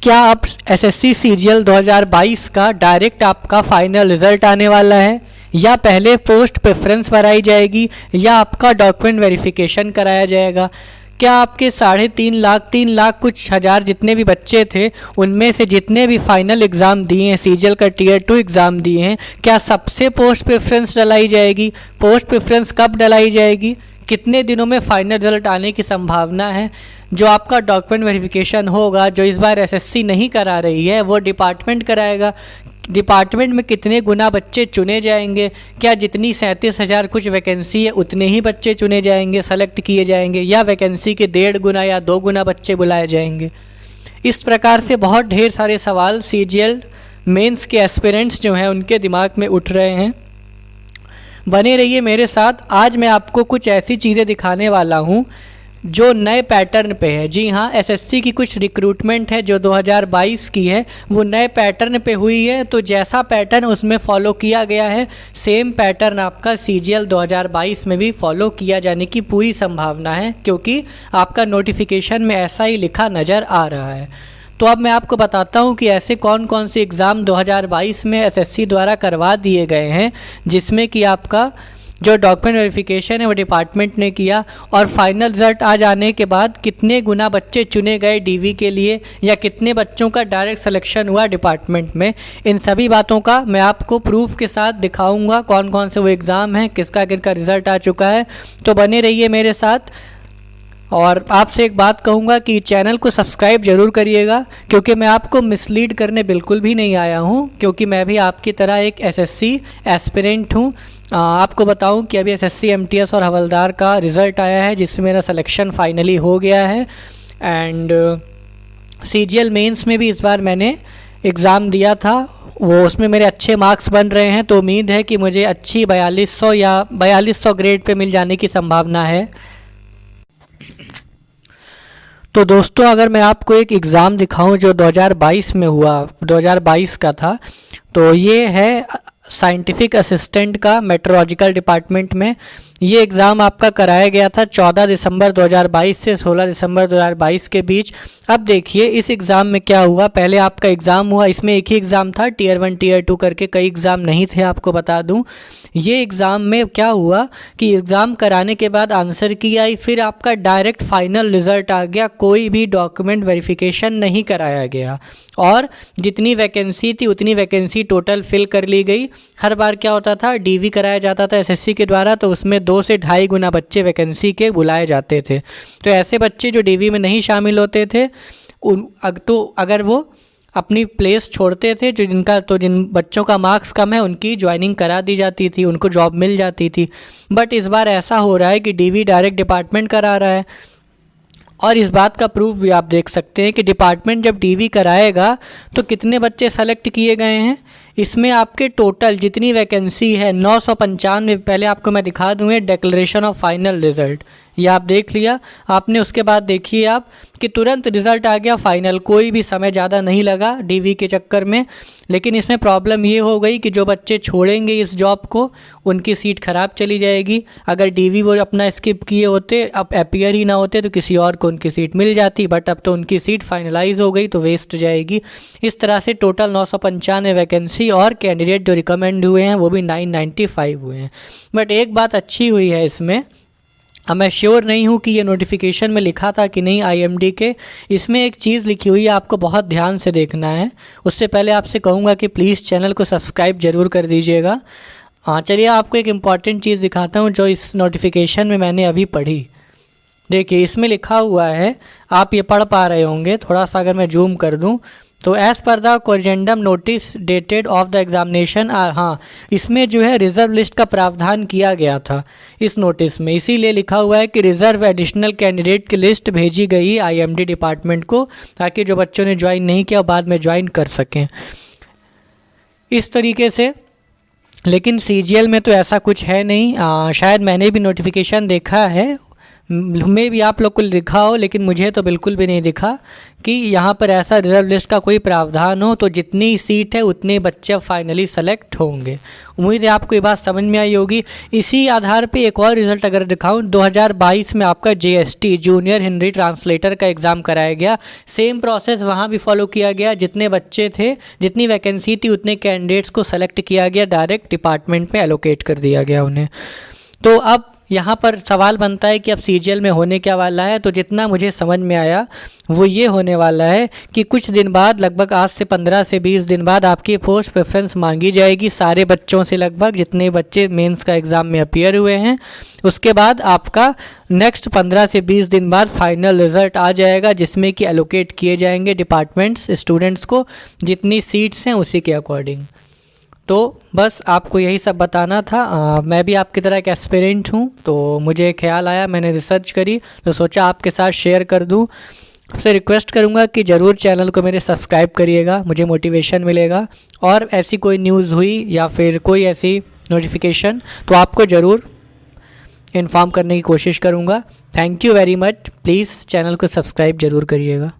क्या अब SSC CGL 2022 का डायरेक्ट आपका फाइनल रिजल्ट आने वाला है, या पहले पोस्ट प्रेफरेंस भराई जाएगी, या आपका डॉक्यूमेंट वेरिफिकेशन कराया जाएगा? क्या आपके 3.5 लाख कुछ हज़ार जितने भी बच्चे थे, उनमें से जितने भी फाइनल एग्ज़ाम दिए हैं, सीजीएल का टीयर 2 एग्ज़ाम दिए हैं, क्या सबसे पोस्ट प्रेफरेंस डलाई जाएगी? पोस्ट प्रेफरेंस कब डलाई जाएगी? कितने दिनों में फाइनल रिजल्ट आने की संभावना है? जो आपका डॉक्यूमेंट वेरिफिकेशन होगा, जो इस बार एसएससी नहीं करा रही है, वो डिपार्टमेंट कराएगा। डिपार्टमेंट में कितने गुना बच्चे चुने जाएंगे? क्या जितनी 37,000 कुछ वैकेंसी है उतने ही बच्चे चुने जाएंगे, सेलेक्ट किए जाएंगे, या वैकेंसी के 1.5 गुना या 2 गुना बच्चे बुलाए जाएंगे? इस प्रकार से बहुत ढेर सारे सवाल सीजीएल मेंस के एस्पिरेंट्स जो हैं उनके दिमाग में उठ रहे हैं। बने रहिए मेरे साथ। आज मैं आपको कुछ ऐसी चीज़ें दिखाने वाला हूँ जो नए पैटर्न पे है। जी हाँ, एसएससी की कुछ रिक्रूटमेंट है जो 2022 की है, वो नए पैटर्न पे हुई है। तो जैसा पैटर्न उसमें फॉलो किया गया है, सेम पैटर्न आपका सीजीएल 2022 में भी फॉलो किया जाने की पूरी संभावना है, क्योंकि आपका नोटिफिकेशन में ऐसा ही लिखा नज़र आ रहा है। तो अब मैं आपको बताता हूँ कि ऐसे कौन कौन से एग्ज़ाम 2022 में एसएससी द्वारा करवा दिए गए हैं, जिसमें कि आपका जो डॉक्यूमेंट वेरिफिकेशन है वो डिपार्टमेंट ने किया, और फाइनल रिजल्ट आ जाने के बाद कितने गुना बच्चे चुने गए डीवी के लिए, या कितने बच्चों का डायरेक्ट सिलेक्शन हुआ डिपार्टमेंट में। इन सभी बातों का मैं आपको प्रूफ के साथ दिखाऊंगा, कौन कौन से वो एग्ज़ाम हैं, किसका किसका रिज़ल्ट आ चुका है। तो बने रहिए मेरे साथ। और आपसे एक बात कहूँगा कि चैनल को सब्सक्राइब ज़रूर करिएगा, क्योंकि मैं आपको मिसलीड करने बिल्कुल भी नहीं आया हूँ, क्योंकि मैं भी आपकी तरह एक एसएससी एस्पिरेंट हूँ। आपको बताऊं कि अभी एसएससी एमटीएस और हवलदार का रिज़ल्ट आया है, जिसमें मेरा सिलेक्शन फाइनली हो गया है। एंड सीजीएल मेंस में भी इस बार मैंने एग्ज़ाम दिया था, वो उसमें मेरे अच्छे मार्क्स बन रहे हैं। तो उम्मीद है कि मुझे अच्छी 4200 या 4200 ग्रेड पे मिल जाने की संभावना है। तो दोस्तों, अगर मैं आपको एक एग्ज़ाम दिखाऊं जो 2022 में हुआ, 2022 का था, तो ये है साइंटिफिक असिस्टेंट का मेट्रोलॉजिकल डिपार्टमेंट में। ये एग्ज़ाम आपका कराया गया था 14 दिसंबर 2022 से 16 दिसंबर 2022 के बीच। अब देखिए इस एग्ज़ाम में क्या हुआ। पहले आपका एग्ज़ाम हुआ, इसमें एक ही एग्ज़ाम था, टीयर 1 टीयर 2 करके कई एग्ज़ाम नहीं थे, आपको बता दूं। ये एग्ज़ाम में क्या हुआ कि एग्ज़ाम कराने के बाद आंसर की आई, फिर आपका डायरेक्ट फाइनल रिज़ल्ट आ गया, कोई भी डॉक्यूमेंट वेरिफिकेशन नहीं कराया गया, और जितनी वैकेंसी थी उतनी वैकेंसी टोटल फिल कर ली गई। हर बार क्या होता था, डीवी कराया जाता था एसएससी के द्वारा, तो उसमें 2 से 2.5 गुना बच्चे वैकेंसी के बुलाए जाते थे। तो ऐसे बच्चे जो डीवी में नहीं शामिल होते थे तो अगर वो अपनी प्लेस छोड़ते थे, जिन बच्चों का मार्क्स कम है उनकी ज्वाइनिंग करा दी जाती थी, उनको जॉब मिल जाती थी। बट इस बार ऐसा हो रहा है कि डीवी डायरेक्ट डिपार्टमेंट करा रहा है, और इस बात का प्रूफ भी आप देख सकते हैं कि डिपार्टमेंट जब डीवी कराएगा तो कितने बच्चे सेलेक्ट किए गए हैं। इसमें आपके टोटल जितनी वैकेंसी है 995। पहले आपको मैं दिखा दूँ डिक्लेरेशन ऑफ फाइनल रिज़ल्ट, ये आप देख लिया आपने। उसके बाद देखिए आप कि तुरंत रिज़ल्ट आ गया फाइनल, कोई भी समय ज़्यादा नहीं लगा डीवी के चक्कर में। लेकिन इसमें प्रॉब्लम ये हो गई कि जो बच्चे छोड़ेंगे इस जॉब को, उनकी सीट ख़राब चली जाएगी। अगर डीवी वो अपना स्किप किए होते, अब अपीयर ही ना होते, तो किसी और को उनकी सीट मिल जाती, बट अब तो उनकी सीट फाइनलाइज हो गई, तो वेस्ट जाएगी। इस तरह से टोटल 995 वैकेंसी, और कैंडिडेट जो रिकमेंड हुए हैं वो भी 995 हुए हैं। बट एक बात अच्छी हुई है इसमें, अब मैं श्योर नहीं हूँ कि ये नोटिफिकेशन में लिखा था कि नहीं आईएमडी के, इसमें एक चीज़ लिखी हुई है, आपको बहुत ध्यान से देखना है। उससे पहले आपसे कहूँगा कि प्लीज़ चैनल को सब्सक्राइब ज़रूर कर दीजिएगा। चलिए आपको एक इम्पॉर्टेंट चीज़ दिखाता हूँ जो इस नोटिफिकेशन में मैंने अभी पढ़ी। देखिए इसमें लिखा हुआ है, आप ये पढ़ पा रहे होंगे, थोड़ा सा अगर मैं जूम कर दूँ तो as per the corrigendum notice dated of the examination. हाँ, इसमें जो है रिज़र्व लिस्ट का प्रावधान किया गया था इस नोटिस में, इसीलिए लिखा हुआ है कि रिज़र्व एडिशनल कैंडिडेट की लिस्ट भेजी गई आईएमडी डिपार्टमेंट को, ताकि जो बच्चों ने ज्वाइन नहीं किया बाद में ज्वाइन कर सकें इस तरीके से। लेकिन सीजीएल में तो ऐसा कुछ है नहीं। शायद मैंने भी नोटिफिकेशन देखा है, में भी आप लोग को लिखा हो, लेकिन मुझे तो बिल्कुल भी नहीं दिखा कि यहाँ पर ऐसा रिजर्व लिस्ट का कोई प्रावधान हो। तो जितनी सीट है उतने बच्चे फाइनली सेलेक्ट होंगे। उम्मीद है आपको ये बात समझ में आई होगी। इसी आधार पे एक और रिज़ल्ट अगर दिखाऊं, 2022 में आपका JST जूनियर हिंदी ट्रांसलेटर का एग्ज़ाम कराया गया। सेम प्रोसेस वहाँ भी फॉलो किया गया। जितने बच्चे थे, जितनी वैकेंसी थी, उतने कैंडिडेट्स को सेलेक्ट किया गया, डायरेक्ट डिपार्टमेंट में एलोकेट कर दिया गया उन्हें। तो अब यहाँ पर सवाल बनता है कि अब CGL में होने क्या वाला है। तो जितना मुझे समझ में आया वो ये होने वाला है कि कुछ दिन बाद, लगभग आज से 15 से 20 दिन बाद, आपकी पोस्ट प्रेफरेंस मांगी जाएगी सारे बच्चों से, लगभग जितने बच्चे मेंस का एग्ज़ाम में अपीयर हुए हैं। उसके बाद आपका नेक्स्ट 15 से 20 दिन बाद फाइनल रिज़ल्ट आ जाएगा, जिसमें कि एलोकेट किए जाएंगे डिपार्टमेंट्स स्टूडेंट्स को जितनी सीट्स हैं उसी के अकॉर्डिंग। तो बस आपको यही सब बताना था। मैं भी आपकी तरह एक एस्पिरेंट हूँ, तो मुझे ख्याल आया, मैंने रिसर्च करी, तो सोचा आपके साथ शेयर कर दूँ। आपसे रिक्वेस्ट करूँगा कि ज़रूर चैनल को मेरे सब्सक्राइब करिएगा, मुझे मोटिवेशन मिलेगा। और ऐसी कोई न्यूज़ हुई या फिर कोई ऐसी नोटिफिकेशन तो आपको ज़रूर इन्फॉर्म करने की कोशिश करूँगा। Thank you very much. Please channel को सब्सक्राइब ज़रूर करिएगा।